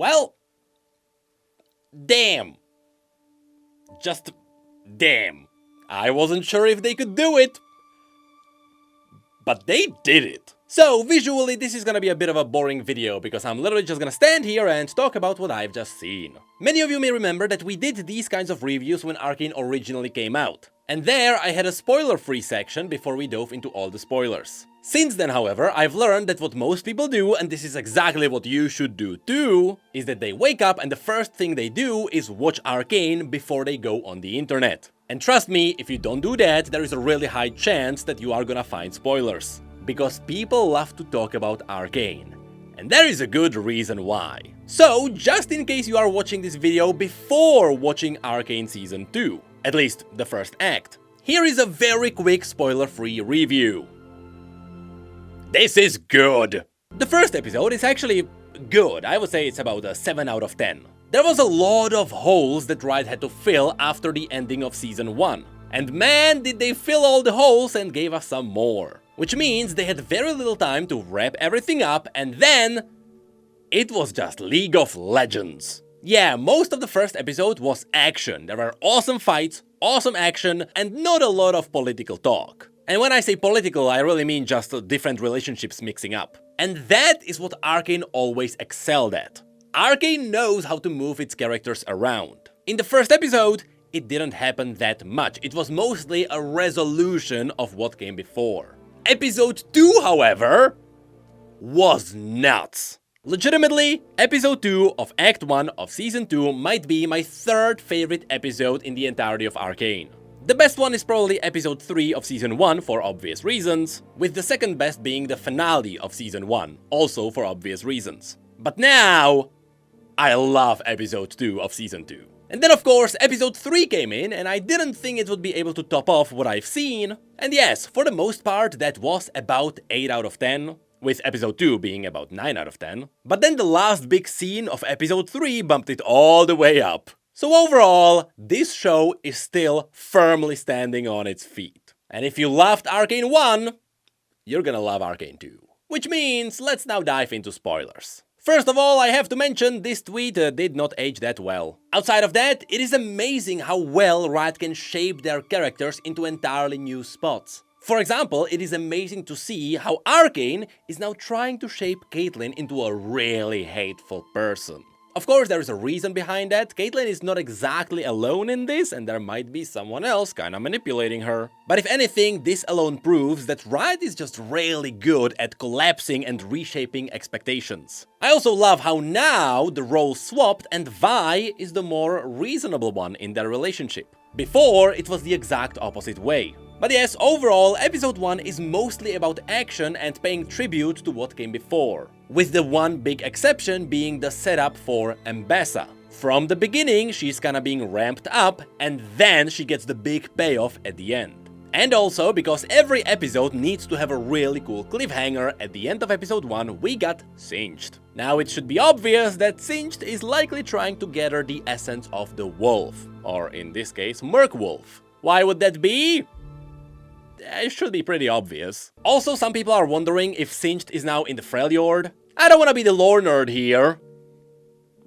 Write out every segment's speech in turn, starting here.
Well, damn. Just damn. I wasn't sure if they could do it, but they did it. So visually this is gonna be a bit of a boring video because I'm literally just gonna stand here and talk about what I've just seen. Many of you may remember that we did these kinds of reviews when Arcane originally came out. And there I had a spoiler-free section before we dove into all the spoilers. Since then, however, I've learned that what most people do, and this is exactly what you should do too, is that they wake up and the first thing they do is watch Arcane before they go on the internet. And trust me, if you don't do that, there is a really high chance that you are gonna find spoilers. Because people love to talk about Arcane. And there is a good reason why. So, just in case you are watching this video before watching Arcane Season 2, at least the first act, here is a very quick spoiler-free review. This is good! The first episode is actually good. I would say it's about a 7 out of 10. There was a lot of holes that Riot had to fill after the ending of Season 1. And man, did they fill all the holes and gave us some more. Which means they had very little time to wrap everything up, and then it was just League of Legends. Yeah, most of the first episode was action. There were awesome fights, awesome action, and not a lot of political talk. And when I say political, I really mean just different relationships mixing up. And that is what Arcane always excelled at. Arcane knows how to move its characters around. In the first episode, it didn't happen that much. It was mostly a resolution of what came before. Episode 2, however, was nuts. Legitimately, Episode 2 of Act 1 of Season 2 might be my third favorite episode in the entirety of Arcane. The best one is probably Episode 3 of Season 1 for obvious reasons, with the second best being the finale of Season 1, also for obvious reasons. But now, I love Episode 2 of Season 2. And then of course Episode 3 came in, and I didn't think it would be able to top off what I've seen. And yes, for the most part that was about 8 out of 10, with Episode 2 being about 9 out of 10. But then the last big scene of Episode 3 bumped it all the way up. So overall, this show is still firmly standing on its feet. And if you loved Arcane 1, you're gonna love Arcane 2. Which means, let's now dive into spoilers. First of all, I have to mention this tweet did not age that well. Outside of that, it is amazing how well Riot can shape their characters into entirely new spots. For example, it is amazing to see how Arcane is now trying to shape Caitlyn into a really hateful person. Of course, there is a reason behind that. Caitlyn is not exactly alone in this, and there might be someone else kinda manipulating her. But if anything, this alone proves that Riot is just really good at collapsing and reshaping expectations. I also love how now the roles swapped and Vi is the more reasonable one in their relationship. Before, it was the exact opposite way. But yes, overall, Episode 1 is mostly about action and paying tribute to what came before, with the one big exception being the setup for Ambassa. From the beginning, she's kinda being ramped up, and then she gets the big payoff at the end. And also, because every episode needs to have a really cool cliffhanger, at the end of Episode 1 we got Singed. Now it should be obvious that Singed is likely trying to gather the essence of the wolf, or in this case, Merkwolf. Why would that be? It should be pretty obvious. Also, some people are wondering if Singed is now in the Freljord. I don't wanna be the lore nerd here,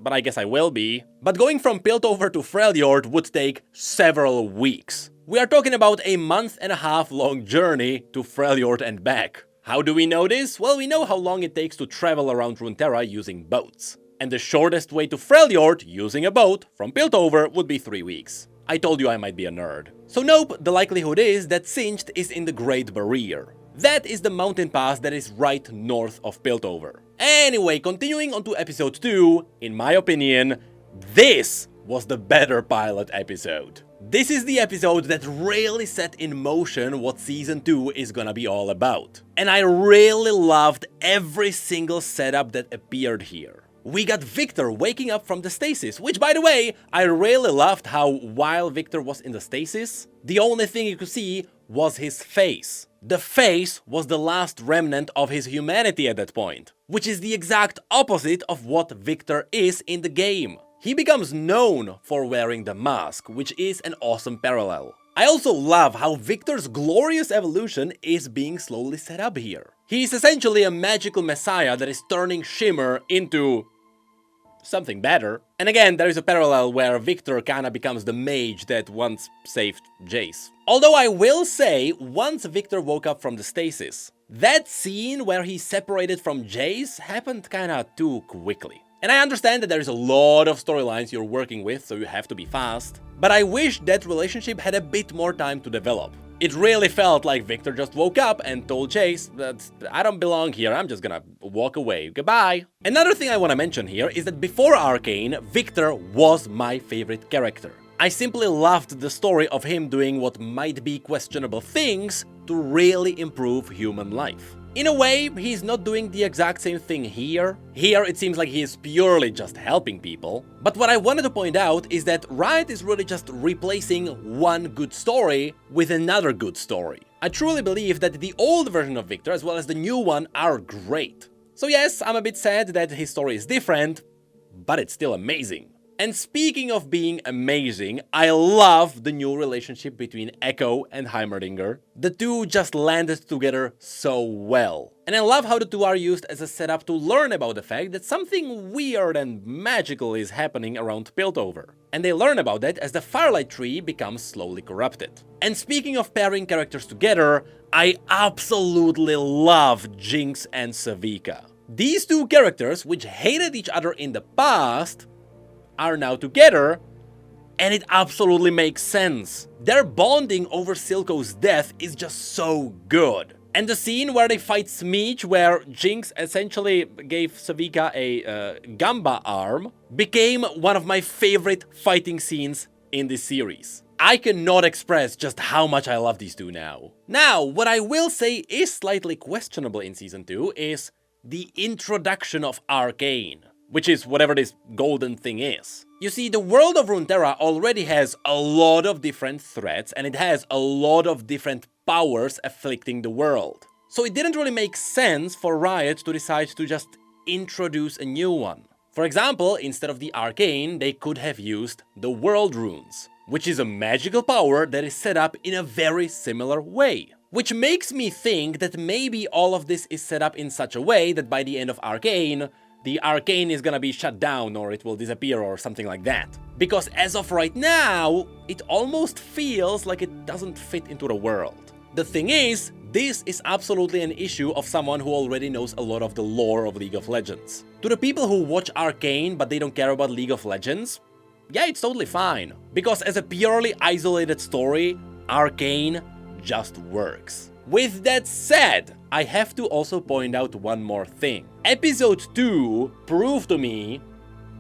but I guess I will be. But going from Piltover to Freljord would take several weeks. We are talking about a month-and-a-half long journey to Freljord and back. How do we know this? Well, we know how long it takes to travel around Runeterra using boats. And the shortest way to Freljord using a boat from Piltover would be 3 weeks. I told you I might be a nerd. So nope, the likelihood is that Singed is in the Great Barrier. That is the mountain pass that is right north of Piltover. Anyway, continuing on to Episode 2, in my opinion, this was the better pilot episode. This is the episode that really set in motion what Season 2 is gonna be all about. And I really loved every single setup that appeared here. We got Victor waking up from the stasis, which by the way, I really loved how while Victor was in the stasis, the only thing you could see was his face. The face was the last remnant of his humanity at that point, which is the exact opposite of what Victor is in the game. He becomes known for wearing the mask, which is an awesome parallel. I also love how Victor's glorious evolution is being slowly set up here. He is essentially a magical messiah that is turning Shimmer into something better. And again, there is a parallel where Victor kinda becomes the mage that once saved Jace. Although I will say, once Victor woke up from the stasis, that scene where he separated from Jace happened kinda too quickly. And I understand that there is a lot of storylines you're working with, so you have to be fast, but I wish that relationship had a bit more time to develop. It really felt like Victor just woke up and told Jace that I don't belong here, I'm just gonna walk away, goodbye. Another thing I wanna mention here is that before Arcane, Victor was my favorite character. I simply loved the story of him doing what might be questionable things to really improve human life. In a way, he's not doing the exact same thing here. Here, it seems like he is purely just helping people. But what I wanted to point out is that Riot is really just replacing one good story with another good story. I truly believe that the old version of Victor as well as the new one are great. So yes, I'm a bit sad that his story is different, but it's still amazing. And speaking of being amazing, I love the new relationship between Echo and Heimerdinger. The two just landed together so well. And I love how the two are used as a setup to learn about the fact that something weird and magical is happening around Piltover. And they learn about that as the Firelight Tree becomes slowly corrupted. And speaking of pairing characters together, I absolutely love Jinx and Savika. These two characters, which hated each other in the past, are now together, and it absolutely makes sense. Their bonding over Silco's death is just so good. And the scene where they fight Smeech, where Jinx essentially gave Savika a Gamba arm, became one of my favorite fighting scenes in this series. I cannot express just how much I love these two now. Now, what I will say is slightly questionable in Season 2 is the introduction of Arcane, which is whatever this golden thing is. You see, the world of Runeterra already has a lot of different threats, and it has a lot of different powers afflicting the world. So it didn't really make sense for Riot to decide to just introduce a new one. For example, instead of the Arcane, they could have used the World Runes, which is a magical power that is set up in a very similar way. Which makes me think that maybe all of this is set up in such a way that by the end of Arcane, the Arcane is gonna be shut down or it will disappear or something like that. Because as of right now, it almost feels like it doesn't fit into the world. The thing is, this is absolutely an issue of someone who already knows a lot of the lore of League of Legends. To the people who watch Arcane but they don't care about League of Legends, yeah, it's totally fine. Because as a purely isolated story, Arcane just works. With that said, I have to also point out one more thing. Episode 2 proved to me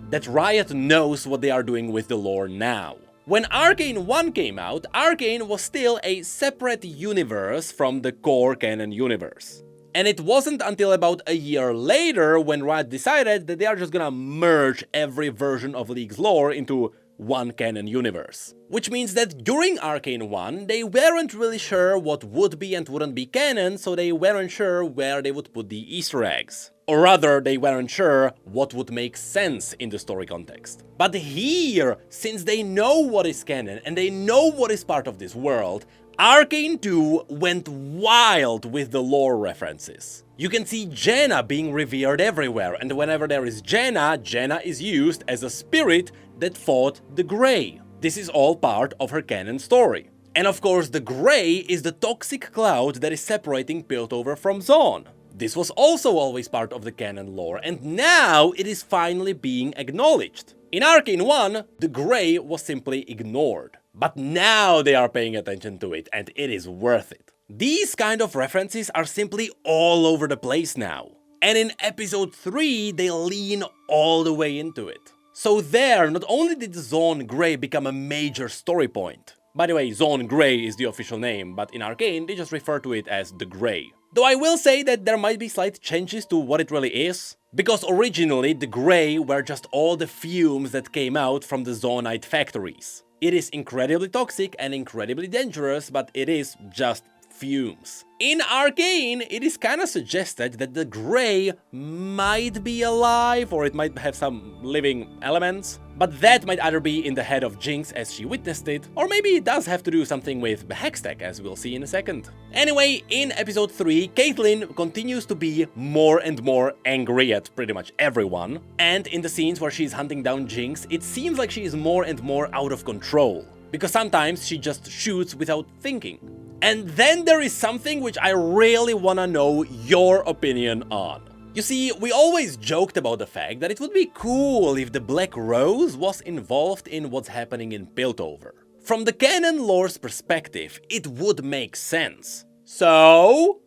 that Riot knows what they are doing with the lore now. When Arcane 1 came out, Arcane was still a separate universe from the core canon universe. And it wasn't until about a year later when Riot decided that they are just gonna merge every version of League's lore into one canon universe. Which means that during Arcane 1, they weren't really sure what would be and wouldn't be canon, so they weren't sure where they would put the Easter eggs. Or rather, they weren't sure what would make sense in the story context. But here, since they know what is canon and they know what is part of this world, Arcane 2 went wild with the lore references. You can see Jaina being revered everywhere, and whenever there is Jaina, Jaina is used as a spirit that fought the Grey. This is all part of her canon story. And of course, the Grey is the toxic cloud that is separating Piltover from Zaun. This was also always part of the canon lore, and now it is finally being acknowledged. In Arcane 1, the Grey was simply ignored. But now they are paying attention to it, and it is worth it. These kind of references are simply all over the place now. And in episode 3, they lean all the way into it. So there, not only did Zaun Grey become a major story point. By the way, Zaun Grey is the official name, but in Arcane, they just refer to it as the Grey. Though I will say that there might be slight changes to what it really is. Because originally, the Grey were just all the fumes that came out from the Zaunite factories. It is incredibly toxic and incredibly dangerous, but it is just fumes. In Arcane, it is kinda suggested that the Grey might be alive, or it might have some living elements, but that might either be in the head of Jinx as she witnessed it, or maybe it does have to do something with Hextech, as we'll see in a second. Anyway, in episode 3, Caitlyn continues to be more and more angry at pretty much everyone, and in the scenes where she's hunting down Jinx, it seems like she is more and more out of control, because sometimes she just shoots without thinking. And then there is something which I really wanna know your opinion on. You see, we always joked about the fact that it would be cool if the Black Rose was involved in what's happening in Piltover. From the canon lore's perspective, it would make sense. So,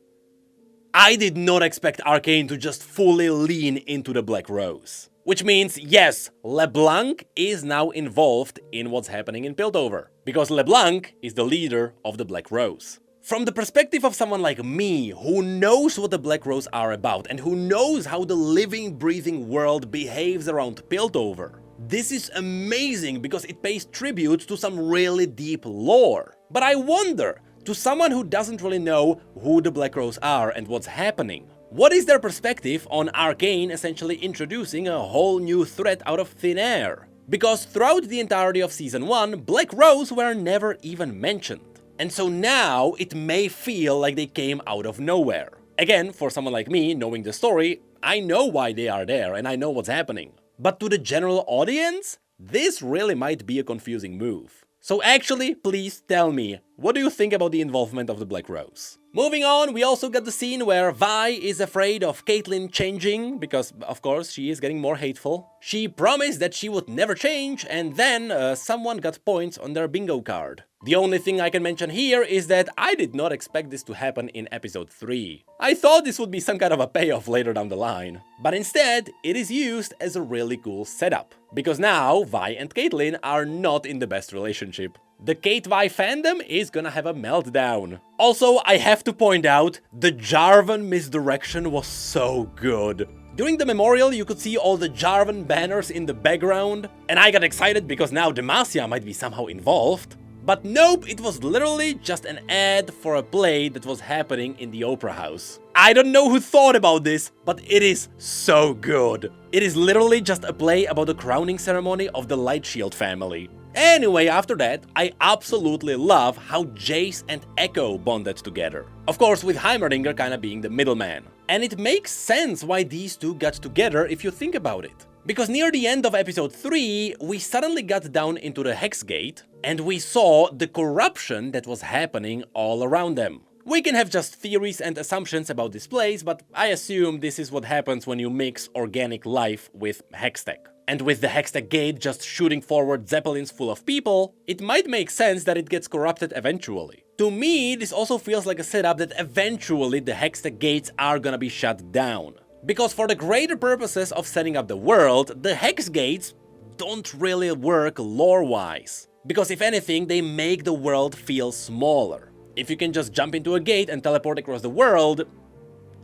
I did not expect Arcane to just fully lean into the Black Rose. Which means, yes, LeBlanc is now involved in what's happening in Piltover, because LeBlanc is the leader of the Black Rose. From the perspective of someone like me, who knows what the Black Rose are about, and who knows how the living, breathing world behaves around Piltover, this is amazing because it pays tribute to some really deep lore. But I wonder, to someone who doesn't really know who the Black Rose are and what's happening, what is their perspective on Arcane essentially introducing a whole new threat out of thin air? Because throughout the entirety of Season 1, Black Rose were never even mentioned. And so now it may feel like they came out of nowhere. Again, for someone like me, knowing the story, I know why they are there and I know what's happening. But to the general audience, this really might be a confusing move. So actually, please tell me, what do you think about the involvement of the Black Rose? Moving on, we also got the scene where Vi is afraid of Caitlyn changing, because of course she is getting more hateful. She promised that she would never change, and then someone got points on their bingo card. The only thing I can mention here is that I did not expect this to happen in episode 3. I thought this would be some kind of a payoff later down the line. But instead, it is used as a really cool setup. Because now, Vi and Caitlyn are not in the best relationship. The Kate-Vi fandom is gonna have a meltdown. Also, I have to point out, the Jarvan misdirection was so good. During the memorial, you could see all the Jarvan banners in the background, and I got excited because now Demacia might be somehow involved. But nope, it was literally just an ad for a play that was happening in the Opera House. I don't know who thought about this, but it is so good. It is literally just a play about the crowning ceremony of the Lightshield family. Anyway, after that, I absolutely love how Jace and Echo bonded together. Of course, with Heimerdinger kinda being the middleman. And it makes sense why these two got together if you think about it. Because near the end of episode 3, we suddenly got down into the Hexgate, and we saw the corruption that was happening all around them. We can have just theories and assumptions about this place, but I assume this is what happens when you mix organic life with Hextech. And with the Hextech gate just shooting forward zeppelins full of people, it might make sense that it gets corrupted eventually. To me, this also feels like a setup that eventually the Hextech gates are gonna be shut down. Because for the greater purposes of setting up the world, the Hex gates don't really work lore-wise. Because if anything, they make the world feel smaller. If you can just jump into a gate and teleport across the world,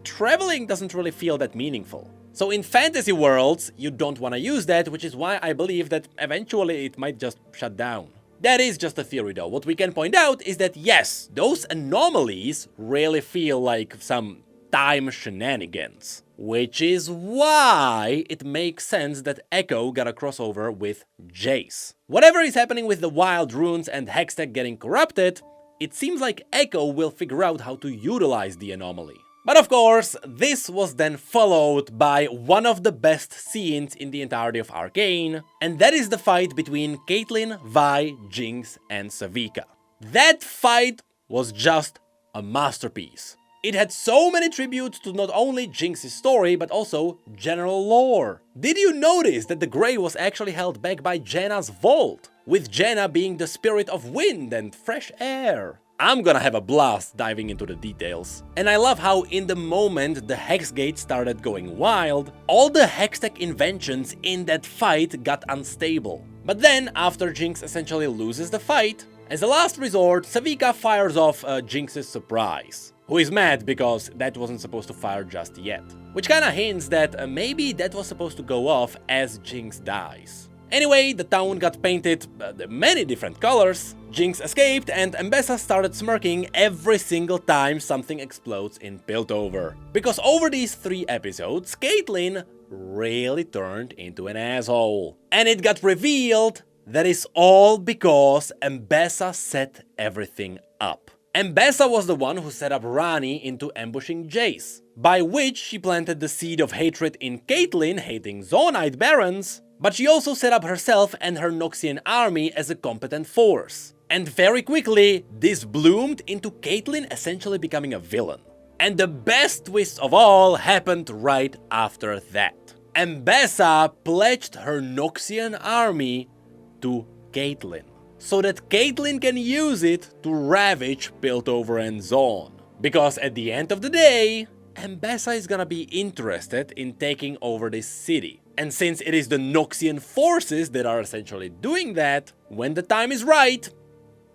traveling doesn't really feel that meaningful. So in fantasy worlds, you don't want to use that, which is why I believe that eventually it might just shut down. That is just a theory though. What we can point out is that yes, those anomalies really feel like some time shenanigans. Which is why it makes sense that Echo got a crossover with Jace. Whatever is happening with the Wild Runes and Hextech getting corrupted, it seems like Echo will figure out how to utilize the anomaly. But of course, this was then followed by one of the best scenes in the entirety of Arcane, and that is the fight between Caitlyn, Vi, Jinx, and Savika. That fight was just a masterpiece. It had so many tributes to not only Jinx's story, but also general lore. Did you notice that the Grey was actually held back by Janna's vault, with Janna being the spirit of wind and fresh air? I'm gonna have a blast diving into the details. And I love how in the moment the Hexgate started going wild, all the Hextech inventions in that fight got unstable. But then, after Jinx essentially loses the fight, as a last resort, Savika fires off Jinx's surprise. Who is mad because that wasn't supposed to fire just yet. Which kinda hints that maybe that was supposed to go off as Jinx dies. Anyway, the town got painted many different colors, Jinx escaped, and Mbessa started smirking every single time something explodes in Piltover. Because over these 3 episodes, Caitlyn really turned into an asshole. And it got revealed that is all because Mbessa set everything up. Mbessa was the one who set up Rani into ambushing Jace, by which she planted the seed of hatred in Caitlyn hating Zonaite Barons, but she also set up herself and her Noxian army as a competent force. And very quickly, this bloomed into Caitlyn essentially becoming a villain. And the best twist of all happened right after that. Mbessa pledged her Noxian army to Caitlyn, so that Caitlyn can use it to ravage Piltover and Zone. Because at the end of the day, Mbessa is gonna be interested in taking over this city. And since it is the Noxian forces that are essentially doing that, when the time is right,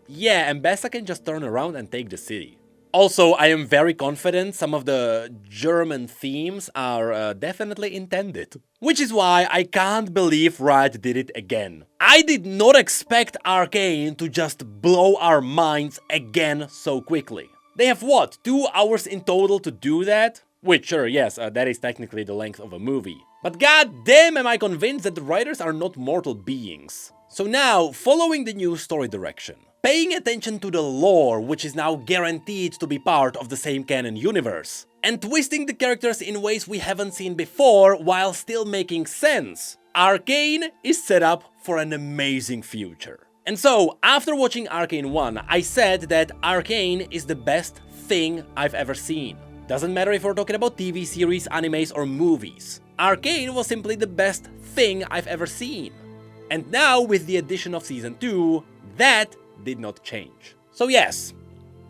yeah, Mbessa can just turn around and take the city. Also, I am very confident some of the German themes are definitely intended. Which is why I can't believe Riot did it again. I did not expect Arcane to just blow our minds again so quickly. They have what, 2 hours in total to do that? Which, sure, yes, that is technically the length of a movie. But goddamn am I convinced that the writers are not mortal beings. So now, following the new story direction, paying attention to the lore, which is now guaranteed to be part of the same canon universe, and twisting the characters in ways we haven't seen before while still making sense, Arcane is set up for an amazing future. And so, after watching Arcane 1, I said that Arcane is the best thing I've ever seen. Doesn't matter if we're talking about TV series, animes, or movies. Arcane was simply the best thing I've ever seen. And now, with the addition of Season 2, that did not change. So yes,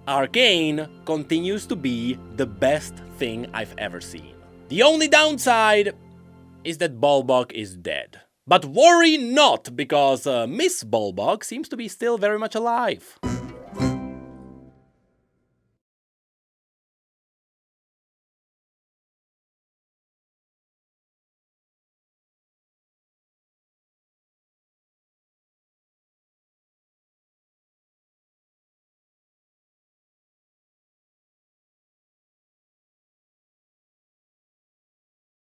Arcane continues to be the best thing I've ever seen. The only downside is that Bulbok is dead. But worry not, because Miss Bulbok seems to be still very much alive.